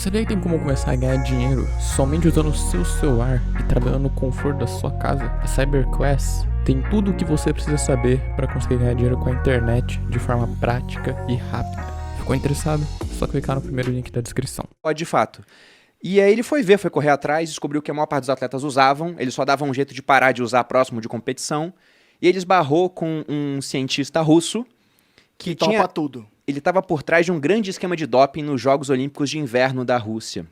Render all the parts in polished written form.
Sabia que tem como começar a ganhar dinheiro somente usando o seu celular e trabalhando no conforto da sua casa? A CyberQuest tem tudo o que você precisa saber para conseguir ganhar dinheiro com a internet de forma prática e rápida. Ficou interessado? É só clicar no primeiro link da descrição. Pode, de fato. E aí ele foi ver, foi correr atrás, descobriu que a maior parte dos atletas usavam, ele só dava um jeito de parar de usar próximo de competição, e ele esbarrou com um cientista russo que tinha... topa tudo. Ele estava por trás de um grande esquema de doping nos Jogos Olímpicos de Inverno da Rússia.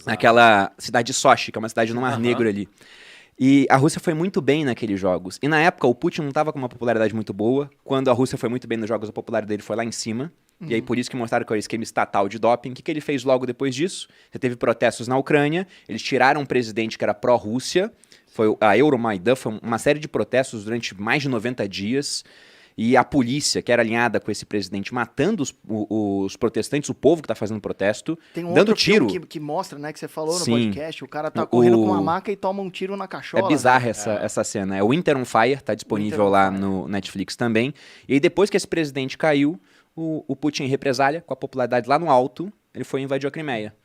Naquela cidade de Sochi, que é uma cidade no Mar Negro ali. E a Rússia foi muito bem naqueles jogos. E na época o Putin não estava com uma popularidade muito boa. Quando a Rússia foi muito bem nos jogos, a popularidade dele foi lá em cima. E aí por isso que mostraram que era o esquema estatal de doping. O que ele fez logo depois disso? Você teve protestos na Ucrânia, eles tiraram um presidente que era pró-Rússia, foi a Euromaidan, foi uma série de protestos durante mais de 90 dias. E a polícia, que era alinhada com esse presidente, matando os protestantes, o povo que tá fazendo protesto, Tem um dando outro tiro. filme que mostra, né, que você falou no Sim. podcast, o cara tá correndo com uma maca e toma um tiro na cachola. É bizarra né? essa cena. É o Winter on Fire, tá disponível Winter on lá Fire. no Netflix também. E aí depois que esse presidente caiu, o Putin, em represália, com a popularidade lá no alto, ele foi invadir a Crimeia.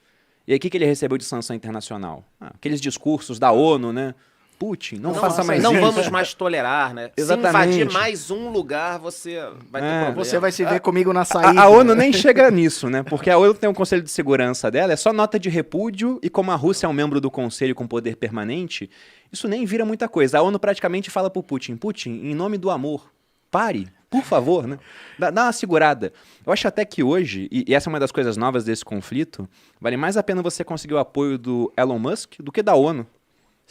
E aí o que ele recebeu de sanção internacional? Aqueles discursos da ONU, né? Putin, não faça mais Não isso. vamos mais tolerar, né? Exatamente. Se invadir mais um lugar, você vai ter problema. Você vai se ver comigo na saída. A ONU nem chega nisso, né? Porque a ONU tem um conselho de segurança dela, é só nota de repúdio, e como a Rússia é um membro do conselho com poder permanente, isso nem vira muita coisa. A ONU praticamente fala pro Putin, em nome do amor, pare, por favor, né? Dá uma segurada. Eu acho até que hoje, e essa é uma das coisas novas desse conflito, vale mais a pena você conseguir o apoio do Elon Musk do que da ONU.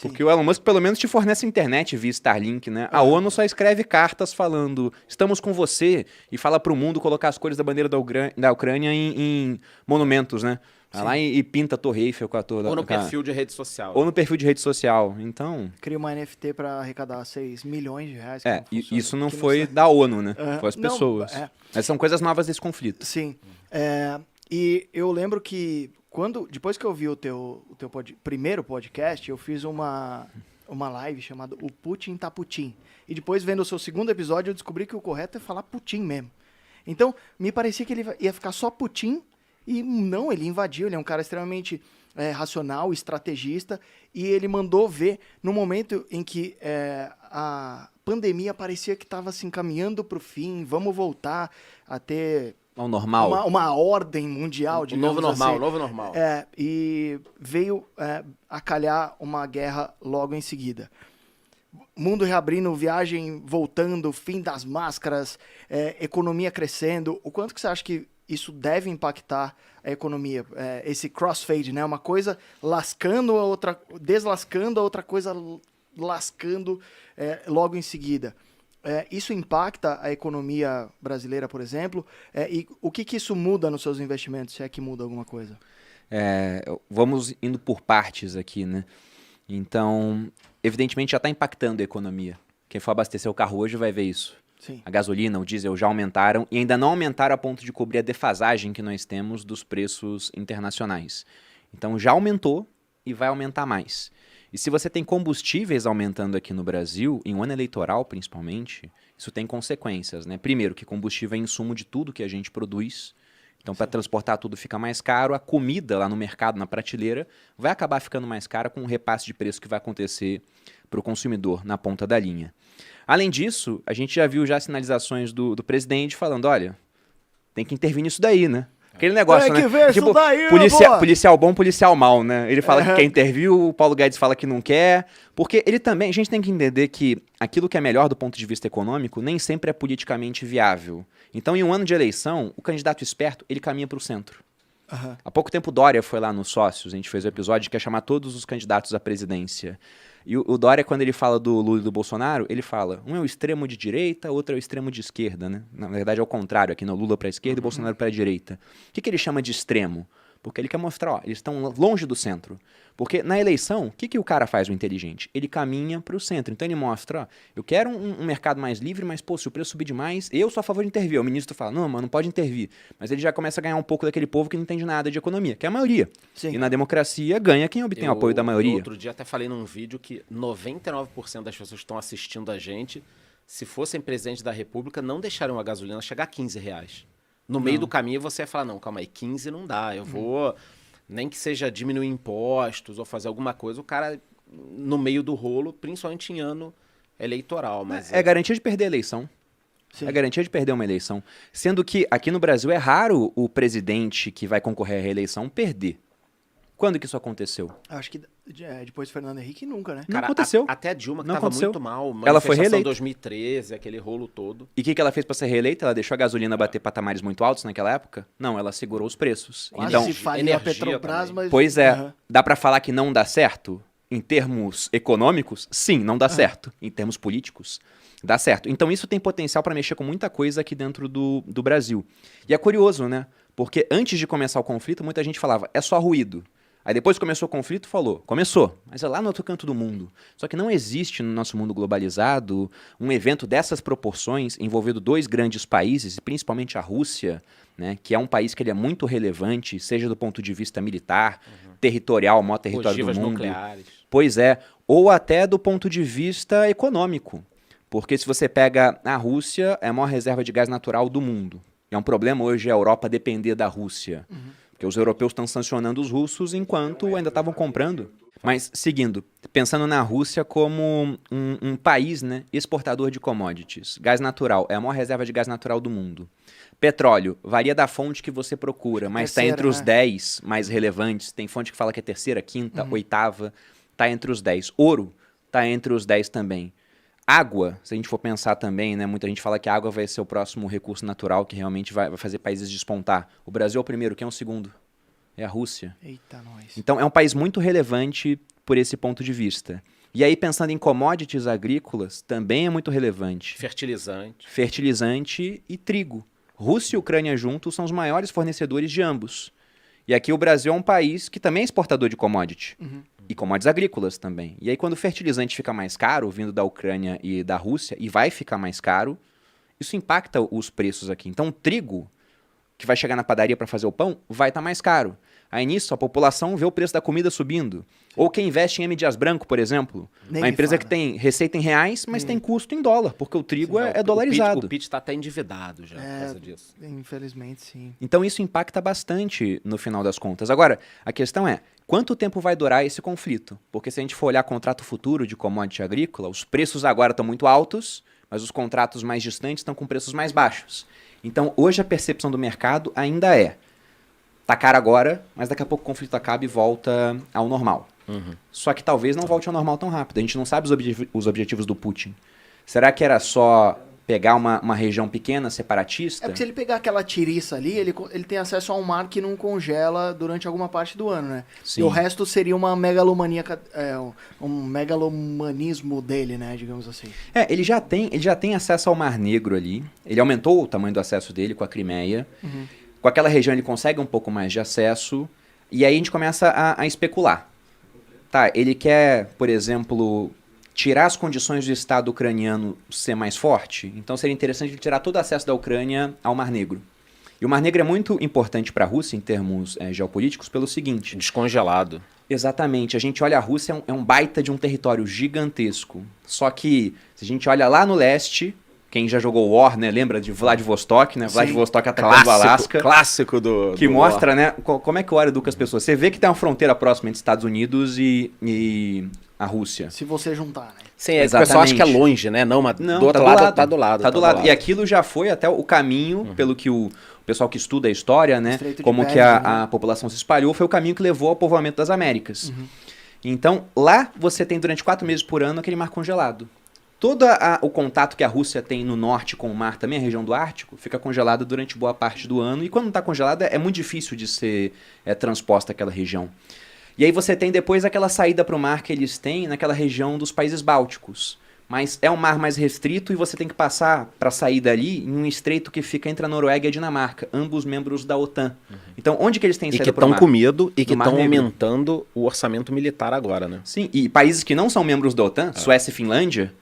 Porque o Elon Musk pelo menos te fornece internet via Starlink, né? A ONU só escreve cartas falando, estamos com você, e fala pro mundo colocar as cores da bandeira da Ucrânia em monumentos, né? Vai lá e pinta a Torre Eiffel com a torre. Ou no perfil de rede social. Ou no perfil de rede social, então... Cria uma NFT pra arrecadar 6 milhões de reais. Isso não foi da ONU, né? Foi as Não, pessoas. Mas são coisas novas desse conflito. Sim. E eu lembro que depois que eu vi o teu primeiro podcast, eu fiz uma live chamada O Putin tá Putin. E depois, vendo o seu segundo episódio, eu descobri que o correto é falar Putin mesmo. Então, me parecia que ele ia ficar só Putin, e não, ele invadiu, ele é um cara extremamente racional, estrategista, e ele mandou ver no momento em que a pandemia parecia que estava se encaminhando para o fim, vamos voltar a ter... Ao normal. Uma ordem mundial, digamos Novo normal. E veio a calhar uma guerra logo em seguida. Mundo reabrindo, viagem voltando, fim das máscaras, economia crescendo. O quanto que você acha que isso deve impactar a economia? Esse crossfade, né? Uma coisa lascando a outra, deslascando a outra coisa, lascando logo em seguida. Isso impacta a economia brasileira, por exemplo? E o que isso muda nos seus investimentos, se é que muda alguma coisa? Vamos indo por partes aqui, né? Então, evidentemente já está impactando a economia. Quem for abastecer o carro hoje vai ver isso. Sim. A gasolina, o diesel já aumentaram e ainda não aumentaram a ponto de cobrir a defasagem que nós temos dos preços internacionais. Então já aumentou e vai aumentar mais. E se você tem combustíveis aumentando aqui no Brasil, em um ano eleitoral principalmente, isso tem consequências, né? Primeiro, que combustível é insumo de tudo que a gente produz. Então, para transportar tudo fica mais caro. A comida lá no mercado, na prateleira, vai acabar ficando mais cara com o repasse de preço que vai acontecer para o consumidor na ponta da linha. Além disso, a gente já viu sinalizações do presidente falando, olha, tem que intervir nisso daí, né? Aquele negócio, tem que né? ver Tipo, isso daí, policial bom, policial mal, né? Ele fala que quer intervir, o Paulo Guedes fala que não quer. Porque ele também, a gente tem que entender que aquilo que é melhor do ponto de vista econômico nem sempre é politicamente viável. Então, em um ano de eleição, o candidato esperto, ele caminha para o centro. Há pouco tempo o Dória foi lá nos Sócios, a gente fez um episódio que ia chamar todos os candidatos à presidência. E o Dória, quando ele fala do Lula e do Bolsonaro, ele fala, um é o extremo de direita, outro é o extremo de esquerda, né? Na verdade é o contrário, aqui no Lula para a esquerda e Bolsonaro para a direita. O que ele chama de extremo? Porque ele quer mostrar, ó, eles estão longe do centro. Porque na eleição, o que o cara faz, o inteligente? Ele caminha para o centro. Então ele mostra, ó, eu quero um mercado mais livre, mas, pô, se o preço subir demais, eu sou a favor de intervir. O ministro fala, não, mano, não pode intervir. Mas ele já começa a ganhar um pouco daquele povo que não entende nada de economia, que é a maioria. Sim. E na democracia ganha quem obtém o apoio da maioria. Outro dia até falei num vídeo que 99% das pessoas que estão assistindo a gente, se fossem presidente da República, não deixariam a gasolina chegar a R$15. No meio do caminho você ia falar, não, calma aí, 15 não dá, eu vou Nem que seja diminuir impostos ou fazer alguma coisa, o cara no meio do rolo, principalmente em ano eleitoral. Mas É garantia de perder a eleição. Sim. É garantia de perder uma eleição. Sendo que aqui no Brasil é raro o presidente que vai concorrer à reeleição perder. Quando que isso aconteceu? Acho que depois do Fernando Henrique nunca, né? Não aconteceu. Até a Dilma, que Não estava aconteceu. muito mal. Ela foi manifestação reeleita. 2013, aquele rolo todo. E o que ela fez para ser reeleita? Ela deixou a gasolina bater patamares muito altos naquela época? Não, ela segurou os preços. Quase Então, se faliu a energia Petrobras, também. mas... pois é, Aham. dá para falar que não dá certo? Em termos econômicos, sim, não dá certo. Em termos políticos, dá certo. Então isso tem potencial para mexer com muita coisa aqui dentro do Brasil. E é curioso, né? Porque antes de começar o conflito, muita gente falava, é só ruído. Aí depois que começou o conflito, falou, começou, mas é lá no outro canto do mundo. Só que não existe no nosso mundo globalizado um evento dessas proporções envolvendo dois grandes países, e principalmente a Rússia, né, que é um país que ele é muito relevante, seja do ponto de vista militar, territorial, maior território do Ogivas mundo. nucleares. Pois é, ou até do ponto de vista econômico. Porque se você pega a Rússia, é a maior reserva de gás natural do mundo. É um problema hoje a Europa depender da Rússia. Porque os europeus estão sancionando os russos enquanto ainda estavam comprando. Mas, seguindo, pensando na Rússia como um país, né, exportador de commodities. Gás natural é a maior reserva de gás natural do mundo. Petróleo, varia da fonte que você procura, mas está Terceira, entre os né? 10 mais relevantes. Tem fonte que fala que é terceira, quinta, oitava. Está entre os 10. Ouro está entre os 10 também. Água, se a gente for pensar também, né, muita gente fala que a água vai ser o próximo recurso natural que realmente vai fazer países despontar. O Brasil é o primeiro, quem é o segundo? É a Rússia. Eita, nós. Então é um país muito relevante por esse ponto de vista. E aí, pensando em commodities agrícolas, também é muito relevante. Fertilizante. Fertilizante e trigo. Rússia e Ucrânia juntos são os maiores fornecedores de ambos. E aqui o Brasil é um país que também é exportador de commodity. E commodities agrícolas também. E aí quando o fertilizante fica mais caro, vindo da Ucrânia e da Rússia, e vai ficar mais caro, isso impacta os preços aqui. Então o trigo, que vai chegar na padaria para fazer o pão, vai estar mais caro. Aí nisso a população vê o preço da comida subindo. Ou quem investe em M. Dias Branco, por exemplo. Nem Uma me empresa fala. que tem receita em reais, mas tem custo em dólar, porque o trigo é dolarizado. O Pete está até endividado já por causa disso. Infelizmente, sim. Então isso impacta bastante no final das contas. Agora, a questão é, quanto tempo vai durar esse conflito? Porque se a gente for olhar contrato futuro de commodity agrícola, os preços agora estão muito altos, mas os contratos mais distantes estão com preços mais baixos. Então hoje a percepção do mercado ainda é, tá caro agora, mas daqui a pouco o conflito acaba e volta ao normal. Só que talvez não volte ao normal tão rápido. A gente não sabe os objetivos do Putin. Será que era só pegar uma região pequena, separatista? É porque se ele pegar aquela tiriça ali, ele tem acesso a um mar que não congela durante alguma parte do ano, né? Sim. E o resto seria uma megalomania, um megalomanismo dele, né? Digamos assim. Ele já tem acesso ao Mar Negro ali. Ele aumentou o tamanho do acesso dele com a Crimeia. Com aquela região ele consegue um pouco mais de acesso. E aí a gente começa a especular. Tá, ele quer, por exemplo, tirar as condições do Estado ucraniano ser mais forte. Então seria interessante ele tirar todo o acesso da Ucrânia ao Mar Negro. E o Mar Negro é muito importante para a Rússia em termos geopolíticos pelo seguinte. Descongelado. Exatamente. A gente olha a Rússia, é um baita de um território gigantesco. Só que, se a gente olha lá no leste, quem já jogou War, né? Lembra de Vladivostok, né? Sim. Vladivostok atacando o Alasca. Clássico do Que do mostra, né? Como é que o War educa as pessoas. Você vê que tem uma fronteira próxima entre Estados Unidos e a Rússia. Se você juntar, né? Sim, é que o pessoal acha que é Exatamente. longe, né? Não, mas Não, do outro lado, tá do lado. Tá do lado. E aquilo já foi até o caminho, pelo que o pessoal que estuda a história, né? Estreito de Como que Bering, né? a população se espalhou, foi o caminho que levou ao povoamento das Américas. Então, lá você tem durante 4 meses por ano aquele mar congelado. Todo o contato que a Rússia tem no norte com o mar, também a região do Ártico, fica congelada durante boa parte do ano. E quando está congelada, é muito difícil de ser transposta aquela região. E aí você tem depois aquela saída para o mar que eles têm naquela região dos países bálticos. Mas é um mar mais restrito e você tem que passar para sair dali em um estreito que fica entre a Noruega e a Dinamarca, ambos membros da OTAN. Então, onde que eles têm E que saída para o estão mar? com medo e que No Mar estão Negro. aumentando o orçamento militar agora, né? Sim, e países que não são membros da OTAN, Suécia e Finlândia,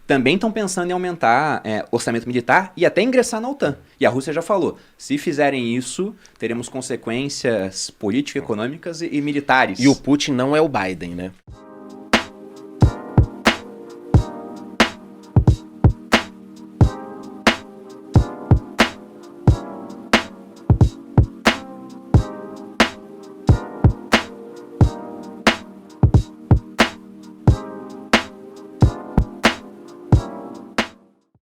também estão pensando em aumentar orçamento militar e até ingressar na OTAN. E a Rússia já falou, se fizerem isso, teremos consequências político-econômicas e militares. E o Putin não é o Biden, né?